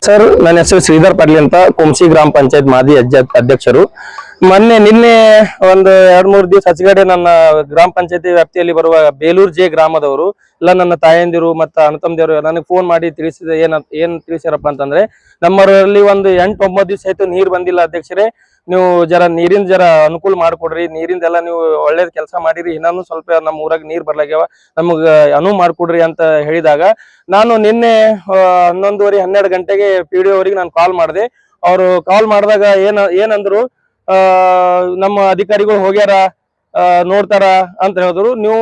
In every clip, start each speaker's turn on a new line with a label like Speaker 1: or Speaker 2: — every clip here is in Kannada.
Speaker 1: ಸರ್, ನನ್ನ ಹೆಸರು ಶ್ರೀಧರ್ ಪಾಟೀಲ್ ಅಂತ, ಕುಂಸಿ ಗ್ರಾಮ ಪಂಚಾಯತ್ ಮಾಜಿ ಅಧ್ಯಕ್ಷರು. ನಿನ್ನೆ ಒಂದು 2-3 ದಿವಸ ಹಚ್ಚಗಡೆ ನನ್ನ ಗ್ರಾಮ ಪಂಚಾಯತಿ ವ್ಯಾಪ್ತಿಯಲ್ಲಿ ಬರುವ ಬೇಲೂರು ಜೆ ಗ್ರಾಮದವರು ಇಲ್ಲ ನನ್ನ ತಾಯಂದಿರು ಮತ್ತು ಅಣ್ಣತಮ್ಮದಿರು ನನಗೆ ಫೋನ್ ಮಾಡಿ ತಿಳಿಸಿದ ಏನ್ ತಿಳಿಸ್ಯಾರಪ್ಪ ಅಂತಂದ್ರೆ, ನಮ್ಮರಲ್ಲಿ ಒಂದು 8-9 ದಿವಸ ಆಯ್ತು ನೀರು ಬಂದಿಲ್ಲ ಅಧ್ಯಕ್ಷರೇ. ನೀವು ನೀರಿನ ಅನುಕೂಲ ಮಾಡ್ಕೊಡ್ರಿ, ನೀರಿಂದೆಲ್ಲ ನೀವು ಒಳ್ಳೇದ್ ಕೆಲಸ ಮಾಡಿರಿ, ಇನ್ನೂ ಸ್ವಲ್ಪ ನಮ್ಮ ಊರಾಗ ನೀರ್ ಬರ್ಲಾಗ್ಯಾವ, ನಮಗ ಅನುವು ಮಾಡ್ಕೊಡ್ರಿ ಅಂತ ಹೇಳಿದಾಗ ನಾನು ನಿನ್ನೆ 11:30-12 ಗಂಟೆಗೆ PDO ಅವರಿಗೆ ನಾನು ಕಾಲ್ ಮಾಡಿದೆ. ಅವರು ಕಾಲ್ ಮಾಡಿದಾಗ ಏನಂದ್ರು, ನಮ್ಮ ಅಧಿಕಾರಿಗಳು ಹೋಗ್ಯಾರ, ನೋಡ್ತಾರ ಅಂತ ಹೇಳಿದ್ರು. ನೀವು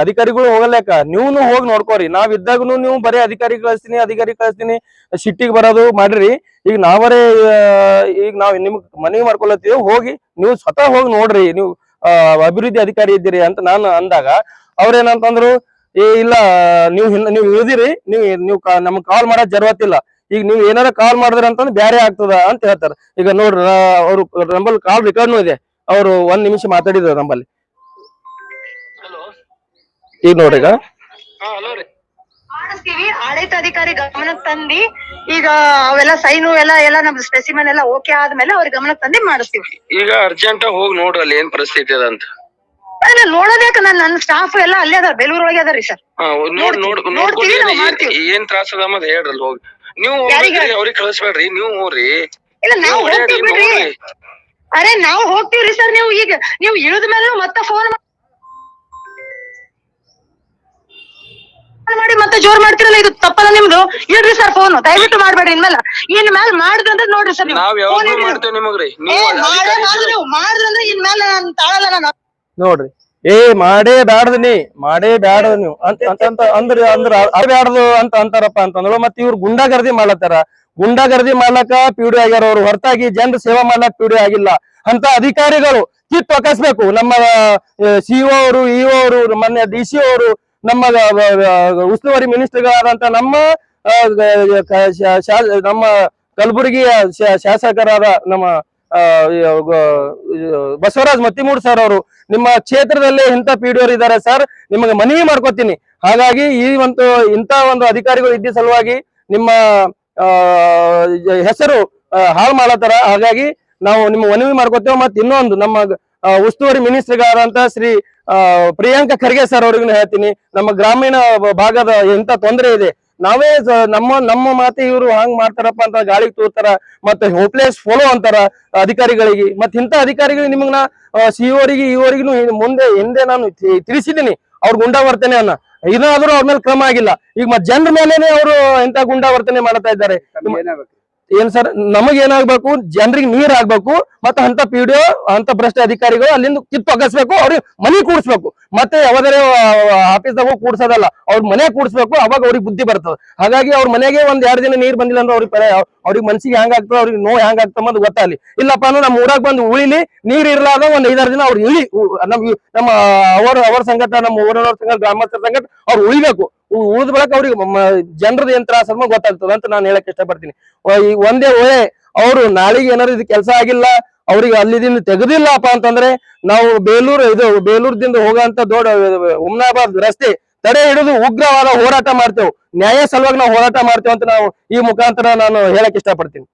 Speaker 1: ಅಧಿಕಾರಿಗಳು ಹೋಗಲ್ಯಾಕ, ನೀವು ಹೋಗಿ ನೋಡ್ಕೋರಿ. ನಾವಿದ್ದಾಗನು ನೀವು ಬರೀ ಅಧಿಕಾರಿ ಕಳಿಸ್ತೀನಿ ಸಿಟ್ಟಿಗೆ ಬರೋದು ಮಾಡ್ರಿ. ಈಗ ನಾವ್ ನಿಮ್ಗ್ ಮನವಿ ಮಾಡ್ಕೊಳತ್ತೀವಿ, ಹೋಗಿ ನೀವು ಸ್ವತಃ ಹೋಗಿ ನೋಡ್ರಿ, ನೀವು ಅಭಿವೃದ್ಧಿ ಅಧಿಕಾರಿ ಇದ್ದೀರಿ ಅಂತ ನಾನು ಅಂದಾಗ ಅವ್ರೇನಂತಂದ್ರು, ಇಲ್ಲ ನೀವು ಇಳಿದಿರಿ, ನೀವು ನಮ್ಗ್ ಕಾಲ್ ಮಾಡಕ್ ಜರವತ್ತಿಲ್ಲ, ಈಗ ನೀವ್ ಏನಾರ ಕಾಲ್ ಮಾಡಿದ್ರ ಅಂತಂದ್ರೆ ಬ್ಯಾರೆ ಆಗ್ತದ ಅಂತ ಹೇಳ್ತಾರ. ಈಗ ನೋಡ್ರಿ, ಅವ್ರು ನಂಬಲ್ಲಿ ಕಾಲ್ ರೆಕಾರ್ಡ್ನು ಇದೆ, ಅವ್ರು 1 ನಿಮಿಷ ಮಾತಾಡಿದ್ರು ನಂಬಲ್ಲಿ. ಈಗ ನೋಡ್ರಿ, ಈಗ
Speaker 2: ಮಾಡಿಸ್ತೀವಿ, ಆಡಳಿತ ಅಧಿಕಾರಿ ಗಮನಕ್ಕೆ ತಂದಿ ಈಗ ಅವೆಲ್ಲ ಸೈನು ಎಲ್ಲ ನಮ್ ಸ್ಪೆಸಿಮನ್ ಎಲ್ಲ ಓಕೆ ಆದ್ಮೇಲೆ ಅವ್ರ ಗಮನಕ್ಕೆ ತಂದಿ ಮಾಡಿಸ್ತೀವಿ.
Speaker 3: ಈಗ ಅರ್ಜೆಂಟ್ ಹೋಗಿ ನೋಡ್ರಿ ಅಲ್ಲಿ ಏನ್ ಪರಿಸ್ಥಿತಿ ಅದ ಅಂತ.
Speaker 2: ನೋಡೋದೇಕ ನನ್ನ ಸ್ಟಾಫ್ ಎಲ್ಲ ಅಲ್ಲೇ ಅದಾರ, ಬೇಲೂರ್ ಒಳಗೆ ಅದಾರಿ ಸರ್.
Speaker 3: ಏನ್ ತ್ರಾಸ ಅದ ಮತ್ ಹೇಳ್ರಲ್ಲ ಹೋಗಿ. ನೀವು ಅವ್ರಿಗೆ ಕಳಿಸ್ಬೇಡ್ರಿ, ನೀವು ಹೋಗ್ರಿ.
Speaker 2: ಇಲ್ಲ ನಾವು ಹೋಗ್ತೀವಿ ಬಿಡ್ರಿ. ಅರೆ ನಾವು ಹೋಗ್ತೀವ್ರಿ ಸರ್. ನೀವು ಇಳಿದ ಮೇಲೆ ಮತ್ತೆ ಫೋನ್ ಮಾಡಿ ಮತ್ತೆ ಜೋರ್ ಮಾಡ್ತಿರಲ್ಲ, ಇದು ತಪ್ಪಲ್ಲ ನಿಮ್ದು. ಇಡ್ರಿ ಸರ್ ಫೋನ್, ದಯವಿಟ್ಟು ಮಾಡ್ಬೇಡ್ರಿ. ಇನ್ಮೇಲೆ ಮಾಡಿದ್ರಂದ್ರೆ ನೋಡ್ರಿ ಸರ್,
Speaker 3: ನಾವ್ ಯಾವಾಗ ಮಾಡ್ತೇವೆ ನಿಮಗ್ರಿ.
Speaker 2: ಮಾಡಿದ್ರಂದ್ರೆ ಇನ್ಮೇಲೆ ನಾನು ತಾಳಲ್ಲ. ನಾನು
Speaker 1: ನೋಡ್ರಿ, ಮಾಡೇ ಬ್ಯಾಡ್ದು ನೀವು ಅಂತ ಬ್ಯಾಡ್ದು ಅಂತ ಅಂತಾರಪ್ಪ ಅಂತಂದ್ರು. ಮತ್ತೆ ಇವ್ರು ಗುಂಡಾಗರ್ದಿ ಮಾಡ್ಲತ್ತಾರ. ಗುಂಡಾಗರ್ದಿ ಮಾಡ್ಲಕ್ಕ PDO ಆಗ್ಯಾರ, ಅವ್ರು ಹೊರತಾಗಿ ಜನರ ಸೇವಾ ಮಾಡ್ಲಕ್ PDO ಆಗಿಲ್ಲ. ಅಂತ ಅಧಿಕಾರಿಗಳು ಕಿತ್ತು ಒಕ್ಕಸ್ಬೇಕು. ನಮ್ಮ CO ಅವರು, EO ಅವರು, ಮೊನ್ನೆ DC ಅವರು, ನಮ್ಮ ಉಸ್ತುವಾರಿ ಮಿನಿಸ್ಟರ್ಗಳಾದಂತ ನಮ್ಮ ಕಲಬುರಗಿಯ ಶಾಸಕರಾದ ನಮ್ಮ ಬಸವರಾಜ್ ಮತ್ತಿಮೂಡ್ ಸರ್ ಅವರು ನಿಮ್ಮ ಕ್ಷೇತ್ರದಲ್ಲಿ ಇಂಥ PDO ಇದ್ದಾರೆ ಸರ್, ನಿಮಗೆ ಮನವಿ ಮಾಡ್ಕೊತೀನಿ. ಹಾಗಾಗಿ ಇಂಥ ಒಂದು ಅಧಿಕಾರಿಗಳು ಇದ್ದ ಸಲುವಾಗಿ ನಿಮ್ಮ ಹೆಸರು ಹಾಳು ಮಾಡತ್ತಾರ. ಹಾಗಾಗಿ ನಾವು ನಿಮ್ಮ ಮನವಿ ಮಾಡ್ಕೊತೇವೆ. ಮತ್ತೆ ಇನ್ನೊಂದು, ನಮ್ಮ ಉಸ್ತುವಾರಿ ಮಿನಿಸ್ಟರ್ಗಳಾದಂತ ಶ್ರೀ ಪ್ರಿಯಾಂಕ ಖರ್ಗೆ ಸರ್ ಅವ್ರಿಗೂ ಹೇಳ್ತೀನಿ, ನಮ್ಮ ಗ್ರಾಮೀಣ ಭಾಗದ ಎಂತ ತೊಂದರೆ ಇದೆ, ನಾವೇ ನಮ್ಮ ಮಾತೆ ಇವರು ಹಂಗ್ ಮಾಡ್ತಾರಪ್ಪ ಅಂತ ಗಾಳಿಗೆ ತೋರ್ತಾರ, ಮತ್ತೆ ಹೋಪ್ಲೆಸ್ ಫಾಲೋ ಅಂತಾರ ಅಧಿಕಾರಿಗಳಿಗೆ. ಮತ್ತೆ ಇಂಥ ಅಧಿಕಾರಿಗಳಿಗೆ ನಿಮಗ್ CO ಇವರಿಗೂ ಹಿಂದೆ ನಾನು ತಿಳಿಸಿದ್ದೀನಿ, ಅವ್ರ ಗುಂಡಾವರ್ತನೆ ಅನ್ನ. ಇದಾದ್ರೂ ಅವ್ರ ಮೇಲೆ ಕ್ರಮ ಆಗಿಲ್ಲ. ಈಗ ಮತ್ತೆ ಜನರ ಮೇಲೇನೆ ಅವರು ಇಂಥ ಗುಂಡಾವರ್ತನೆ ಮಾಡ್ತಾ ಇದ್ದಾರೆ. ಏನ್ ಸರ್, ನಮಗೇನಾಗ್ಬೇಕು, ಜನರಿಗೆ ನೀರ್ ಆಗ್ಬೇಕು. ಮತ್ತೆ ಅಂತ PDO ಅಂತ ಭ್ರಷ್ಟ ಅಧಿಕಾರಿಗಳು ಅಲ್ಲಿಂದ ಕಿತ್ತು ಒಗ್ಗಿಸ್ಬೇಕು, ಅವ್ರಿಗೆ ಮನೆ ಕೂಡಿಸ್ಬೇಕು. ಮತ್ತೆ ಯಾವ್ದಾರೆ ಆಫೀಸ್ದಾಗ ಕೂಡ್ಸೋದಲ್ಲ, ಅವ್ರ ಮನೆ ಕೂಡಿಸ್ಬೇಕು. ಅವಾಗ ಅವ್ರಿಗೆ ಬುದ್ಧಿ ಬರ್ತದ. ಹಾಗಾಗಿ ಅವ್ರ ಮನೆಗೆ 1-2 ದಿನ ನೀರ್ ಬಂದಿಲ್ಲ ಅಂದ್ರೆ ಅವ್ರಿಗೆ ಮನ್ಸಿಗೆ ಹೆಂಗ್ ಆಗ್ತದ, ಅವ್ರಿಗೆ ನೋವು ಹೆಂಗ್ ಆಗ್ತದ ಗೊತ್ತಾಗ್ಲಿ. ಇಲ್ಲಪ್ಪ ಅಂದ್ರೆ ನಮ್ಮ ಊರಾಗ ಬಂದು ಉಳಿಲಿ, ನೀರ್ ಇರ್ಲಾದ 1-5-6 ದಿನ ಅವ್ರು ನಮ್ಮ ಅವರ ಸಂಗಟ, ನಮ್ಮ ಊರವ್ರ ಸಂಗಟ, ಗ್ರಾಮಸ್ಥರ ಸಂಗಟ ಅವ್ರು ಉಳಿಬೇಕು. ಉಳಿದ ಬಳಕ ಅವ್ರಿಗೆ ಜನರದ ಏನ್ ತ್ರಾಸ ಅದ ಗೊತ್ತಾಗ್ತದ ಅಂತ ನಾನು ಹೇಳಕ್ ಇಷ್ಟಪಡ್ತೀನಿ. ಒಂದೇ ಅವ್ರು ನಾಳೆಗೆ ಏನಾದ್ರು ಇದು ಕೆಲಸ ಆಗಿಲ್ಲ, ಅವ್ರಿಗೆ ಅಲ್ಲಿದಿಂದ ತೆಗೆದಿಲ್ಲಪ್ಪ ಅಂತಂದ್ರೆ ನಾವು ಬೇಲೂರದಿಂದ ಹೋಗಂತ ದೊಡ್ಡ ಹುಮ್ನಾಬಾದ್ ರಸ್ತೆ ತಡೆ ಹಿಡಿದು ಉಗ್ರವಾದ ಹೋರಾಟ ಮಾಡ್ತೇವೆ. ನ್ಯಾಯ ಸಲುವಾಗಿ ನಾವು ಹೋರಾಟ ಮಾಡ್ತೇವೆ ಅಂತ ನಾವು ಈ ಮುಖಾಂತರ ನಾನು ಹೇಳಕ್ ಇಷ್ಟಪಡ್ತೀನಿ.